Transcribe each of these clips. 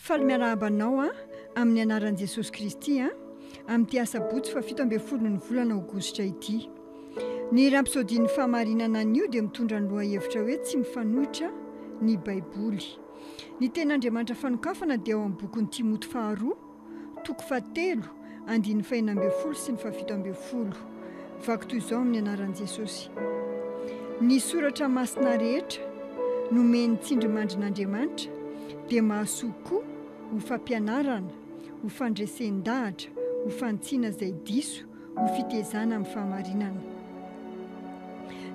Faly miarabanao amin'ny anaran'i Jesosy Kristy amin'ity asabotsy fa 17 ny volana aogositra ity. Ny rampisodian'ny fahamarinana an'io dia mitondra ny lohahevitra hoe tsy mifanohitra ny baiboly. Ny ten'Andriamanitra fanokafana dia ao amin'ny bokin'ny Timoty faharoa toko 7 andiny 1 sy ny 17. Vaky toy izao amin'ny anaran'i Jesosy. Ny soratra masina rehetra nomeny tsindrimandrin'Andriamanitra dia mahasoa koa ho fampianarana, ho fandresen-dahatra, ho fantsiana izay diso, ho fitezana amin'ny fahamarinana.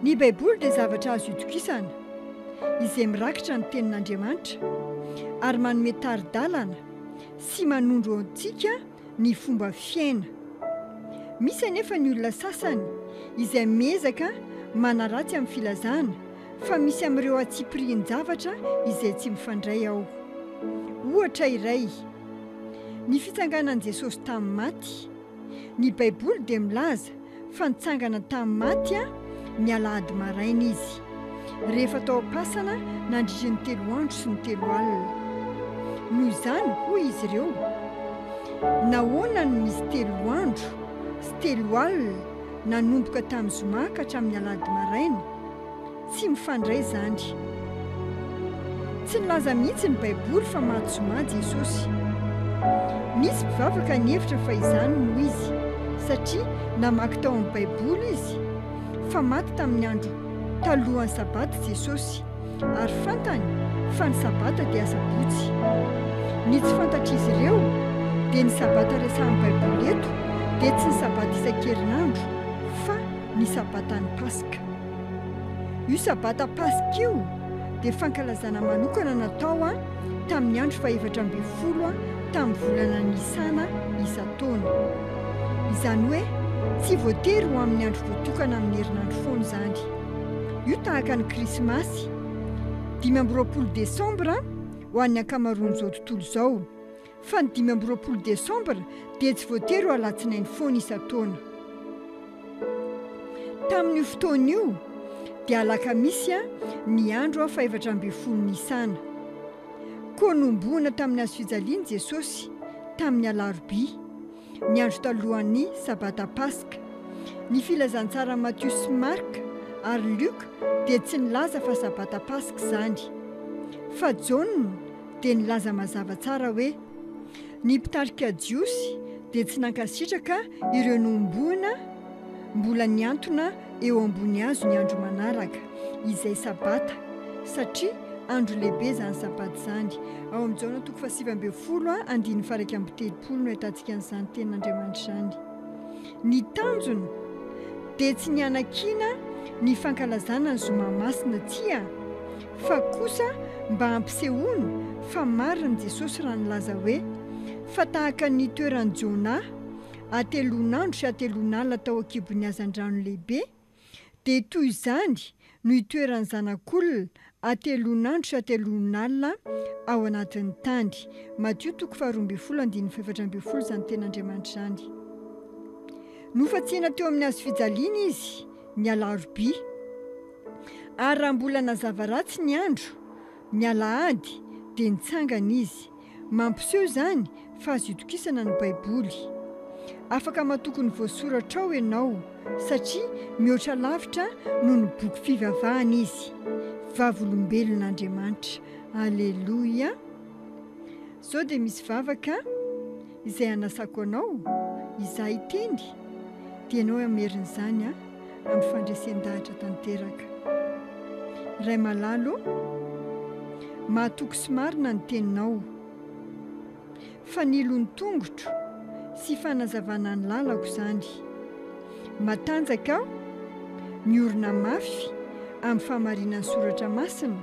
Ny baiboly dia zavatra azo itokisana izay mirakitra ny tenin'Andriamanitra ary manome tari-dalana sy manondro antsika ny fomba fiaina. Misy anefa ny olona sasany izay miezaka manaratsy amin'ny filazana fa misy amin'ireo atsipirian-javatra izay tsy mifandray ao. Ohatra iray, ny fitsanganan'i Jesosy tamin'ny maty. Ny baiboly dia milaza fa nitsangana tamin'ny maty ny alahady maraina izy. Rehefa tao am-pasana nandritra ny 3 andro sy ny 3 alina. Noho izany hoy izy ireo, nahoana no misy 3 andro sy 3 alina nanomboka tamin'ny zoma ka hatramin'ny alahady maraina? Tsy mifandray izany. Tsy nilaza mihitsy ny baiboly fa maty zoma Jesosy. Misy mpivavaka ny hevitra fa izany no izy satria namaky tao amin'ny baiboly izy fa maty tamin'ny andro talohan'ny sabata Jesosy ary fantany fa ny sabata dia asabotsy. Ny tsy fantatra izy ireo dia ny sabata resahan'ny baiboly eto dia tsy ny sabata isan-kerinandro fa ny sabatan'ny Paska. Io sabata Paska io dia fankalazana manokana natao tamin'ny andro 14 tamin'ny volana Nisana isan-taona. Izany hoe tsy voatery ho amin'ny andro voatokana amin'ny herinandro foana izany. Io tahaka ny Krismasy 25 Desambra ho an'ny ankamaroan'izao tontolo izao, fa ny 25 Desambra dia tsy voatery ho alatsinainy foana isan-taona. Tamin'io fotoana io dia alakamisy ny andro 14 Nisana. Koa nomboana tamin'ny hazo fijaliany Jesosy tamin'ny alarobia, ny andro talohan'ny sabata Paska. Ny filazantsara Matthieu sy Marka ary Luka dia tsy nilaza fa sabata Paska izany. Fa Jaona dia nilaza mazava tsara hoe ny mpitarika jiosy dia tsy nankasitraka ireo nomboana mbola niantona eo ambony hazo ny andro manaraka izay sabata satria andro lehibe izany sabata izany. Ao amin'ny Jaona toko 7 andiny 1:30 no ahitantsika an'izany tenin'Andriamanitra izany. Ny tanjony dia tsy nianakina ny fankalazana ny zoma masina tsia fa kosa mba hampisehoana fa marina Jesosy raha nilaza hoe fa tahaka ny toeran'i Jaona atelon'andro sy atelon'alina tao an-kibon'ny hazan-drano lehibe dia toy izany no itoeran'ny zanak'olona atelon'andro sy atelon'alina ao anatin'ny tany. Matthieu toko 12 andiny 14 izany tenin'Andriamanitra izany. Nofatsihana teo amin'ny hazo fijaliana izy ny alarobia ary raha mbola nazava ratsy ny andro ny alahady dia nitsangana izy. Mampiseho izany fa azo itokisana ny baiboly. Afaka matoky ny voasoratra ao ianao satria mihoatra lavitra noho ny boky fivavahana izy. Vavolombelon'Andriamanitra. Aleloia. Izao dia misy vavaka izay anasako anao izahay iteny dia ianao amerin'izany amin'ny fandresen-dahatra tanteraka. Ray malalo, mahatoky sy marina ny teninao fa nilony tongotro sy fanazavana ny lalako izany. Matanjaka aho miorina mafy amin'ny fahamarinan'ny soratra masina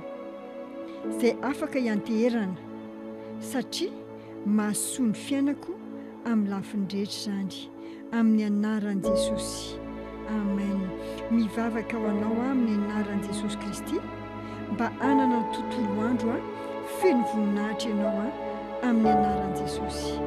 izay afaka hianteherana satria mahasoa ny fiainako amin'ny lafiny rehetra izany. Amin'ny anaran'i Jesosy. Amen. Mivavaka ho anao amin'ny anaran'i Jesosy Kristy mba hanana tontolo andro feno voninahitra ianao amin'ny anaran'i Jesosy.